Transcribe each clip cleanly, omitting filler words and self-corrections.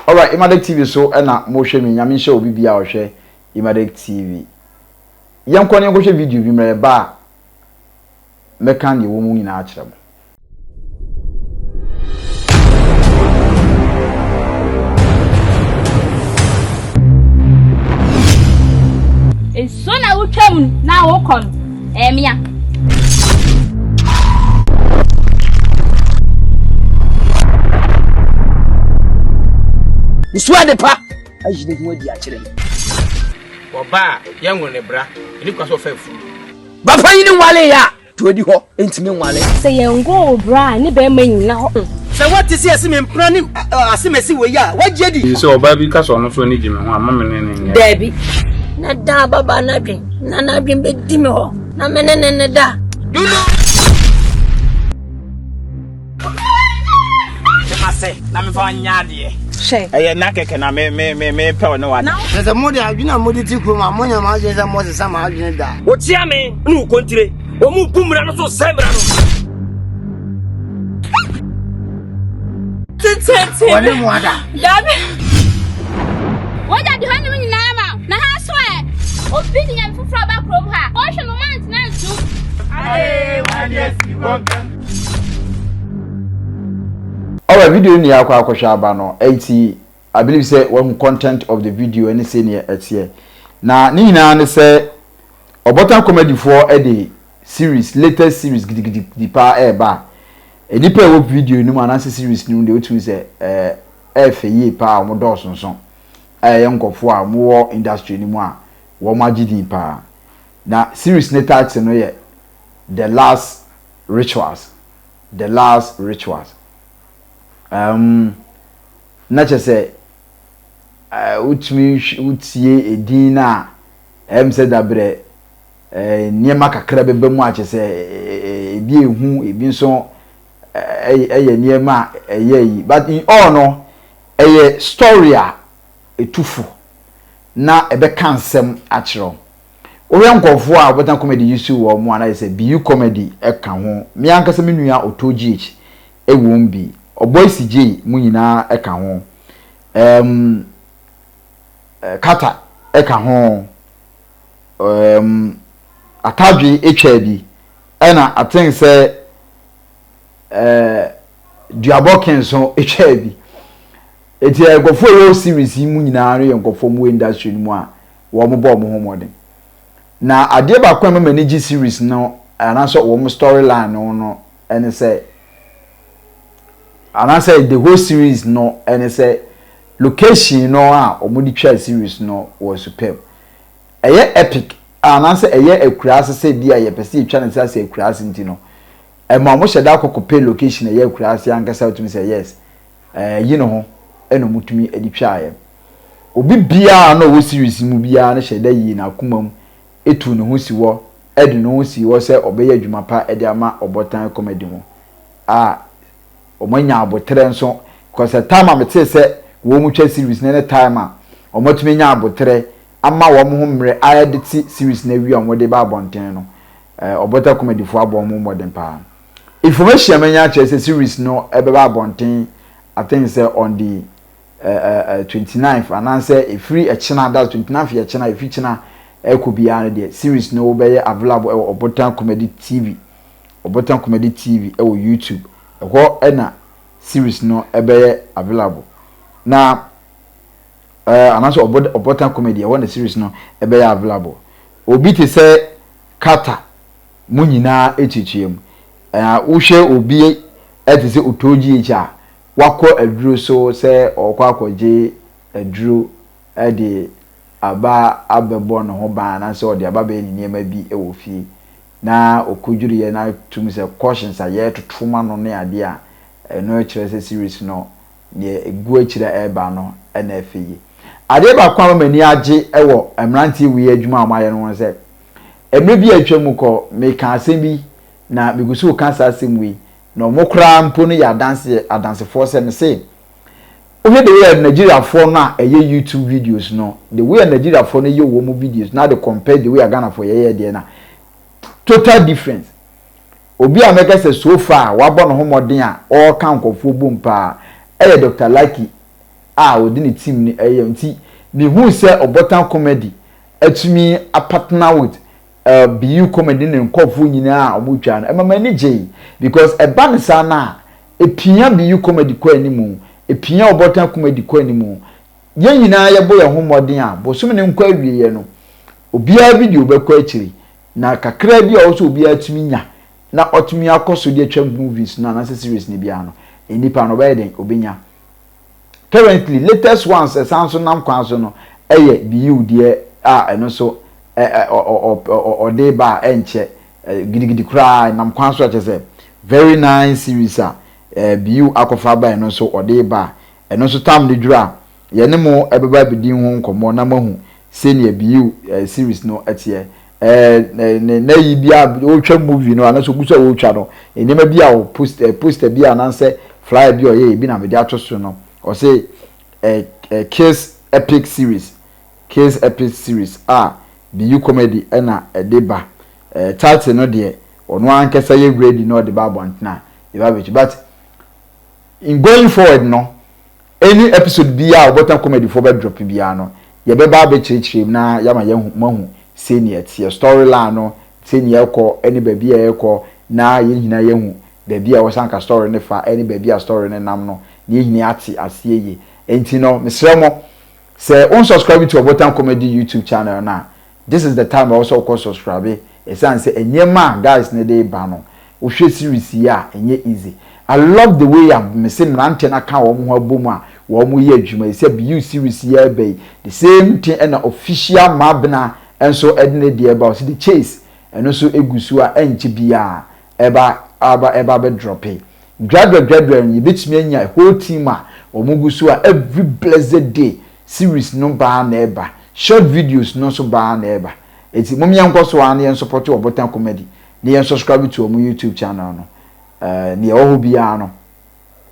Alright, Emadek TV so na mo hwe me nyame hye obi bia o hwe Emadek TV. Yankwa ne ko hwe video bi mre ba meka ne wo mu nyina a kire mo. So na utwam na wo kon emia Nsuwa de pa ajide mu adi a kire oba yenwo ne bra eni kwaso fafu ba fa yin wale ya to odi ho entimi wale se yengo bra ni be manyina ho se what is ese me mpra ni asemesi we ya waje di se oba bi kaso no so ni jime ho ama me ne Debi na da baba na dwen na dwen be di me ho na me ne da se na me fa nyaade she eye na keke na me pe no wa se modi adwuna modi ti kuro ma monya ma je se mo se sama adwene da o tia me nu kontire o mu bumra no so sembra no tete wale mo ada dabe wada di hanu nyina ma na ha so obi ni nyam fufura ba krom ha o hwe moment na nsu wade si wonka. Our video ni akwa akwhwa aba no 80 I believe say one content of the video any say near here na ni nyina ne say Obotan comedy for the series latest series gidi pa ba enipa wo video ni mu anase series ni de otu say ye pa mo do sonson nkofo a mo industry ni mu a wo magidi pa na series ne title no ye the last rituals na chese utie edina se dabre niema kakra bebe mu a chese ebi ehu ebi nso eye niema eye but in all no eye story a etufu na ebe kansem achiro owe nkofo a Obotan comedy use wo mu ana say Beyou comedy e ka ho me ankasa me nua otoji ewom bi Oboisi J mu nyina e ka ho kata e ka ho atadwe etwa bi ena aten se duaboken so etwa bi eti egofo yo series mu nyina re egofo mu industry mu a wo mo bo mo homoden na ade ba kwa manage series no anaso wo mo storyline no ene se and I say the whole series no and I say location no omudi twa series no was superb. Eye epic and I say eye ekura say dia ye pese twa na say ekura nti no. E ma mo sheda kokope location eye ekura say ankasa to me say yes. You know eno mutumi edi twa aye. Obi bia no wo series mu bia na sheda yi na akomam etu no ho si wo edu no ho si wo say obeye adwuma pa edi ama Obotan comedy mo. Omanya abotre nso because the time am te se wo mu twa series na time a omotumi nya abotre ama wo mu homre edit series na wi on de ba abonten no Obotan comedy fo abon mu modern pa information amanya che se series no ebe ba abonten I think say on the 29th and answer a free a china that 29th ya china if china e ko bia na de series no be available Obotan comedy TV e wo YouTube ho ena series no ebe available na anaso Obotan comedy one series no ebe available obi te say kata mu nyina echichiem wo hwe obi ete say otoji echa wakọ aduro so say okọ akọje aduro de aba abebo no ho ba na say ode aba be ni niema bi e wo fie na okujuri ye na tumi say cautions aye totoma no ne ade a no ekire series no ye egu ekire eba no na afeye ade ba kwa mani age ewo emranti wi adwuma amaye no say emre bi atwam ko me ka asem bi na begusu ka asem wi no mokra mpo no ya dance force me say ohe the way Nigeria for na eye YouTube videos no the way Nigeria for no ye wo mu videos na they compare the way Ghana for ye there na total difference obi ameka say so far wa bo no homodin a all kan kofo bom pa Dr. Lucky odi ne team ni nti me hu se Obotan comedy atumi a partner with Beyou comedy ne nkofo nyina omutwa no emama ni je because eba ne sa na epia Beyou comedy kwa animu epia Obotan comedy kwa animu ye nyina ye boye ho modern a bosum ne nkwa awiye no obia video bekwa akiri na kakra bi a wo so obia atumi nya na otumi akoso de atwa movies na series ne bia no enipa no bayeden obinya currently latest ones esanso nam kwanso no eye Beyou de eno so odeba enche gidigidi kra nam kwanso achese very nice series Beyou akofa ba eno so odeba eno so tam de dura ye ne mo ebeba bidin ho nkomo na mahu senior Beyou series no atie na yi bia o twa movie no anaso guso o twa no enema bia o poster bia nanse flyer bia o ye bi na me dia toso no o say case epic series Beyou comedy na edeba title no de ono ankesa ye ready no de ba bontna e ba bechi but in going forward no any episode bia Obotan comedy for be drop bia no ye be ba be chirichiri na yama ye mahu senior tie storyline no senior ko any baby e ko na ye hina ye hu baby a wasanka story ne fa any baby a story ne nam no ye hina ati asieye enti no mesremo say unsubscribe to Obotan comedy YouTube channel na this is the time also go subscribe esan say enyema guys ne dey ba no wo hwe series ya enye easy I love the way I'm missing rante na ka wo mo abomu a wo mo ye adwuma e say Beyou series ya be the same thing and official mabna enso edne de eba so the chase eno so egusu a enchi bia eba be drop it graduate you bitimi anya whole team a omugusu a every blessed day series no ba na eba short videos no so ba na eba eti mom yankoso an yen support Obotan comedy ne yen subscribe to our YouTube channel no ne oho bia no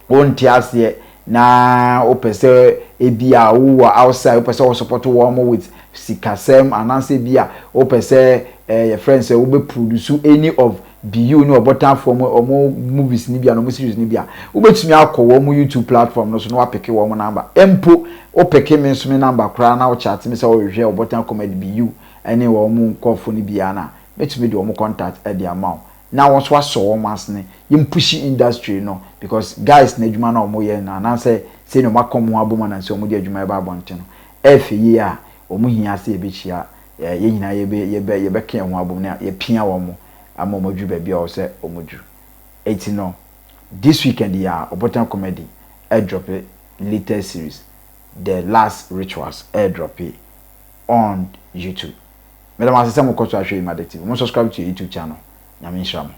wonti ase na opese ebia wo outside opese wo support wo mo with sikasem ananse bia opese your friends wo be produce any of Beyou no Obotan for omo movies ni bia no series ni bia wo betumi akọ wo YouTube platform no so no apeke wo number empo opeke me so me number kra na wo chat me say wo hwe Obotan comedy Beyou ene wo mo nkofo ni bia na betumi de wo contact e de amount na won so aso wo masne yim pushi industry no because guys na adwuma na omo ye na say no makom ho aboma na say omo de adwuma e ba bonte no efe yi a omo hia se ebechia ye nyina ye be ka ho abom na ye pia wo mo ama omo dwu ba bia o say omo dwu eti no this weekend ya Obotan comedy airdrop latest series the last rituals airdrop on YouTube. Madam, I say mo ko so ahwe Emadek TV. Mo subscribe to your YouTube channel. Nyame nhyira mo.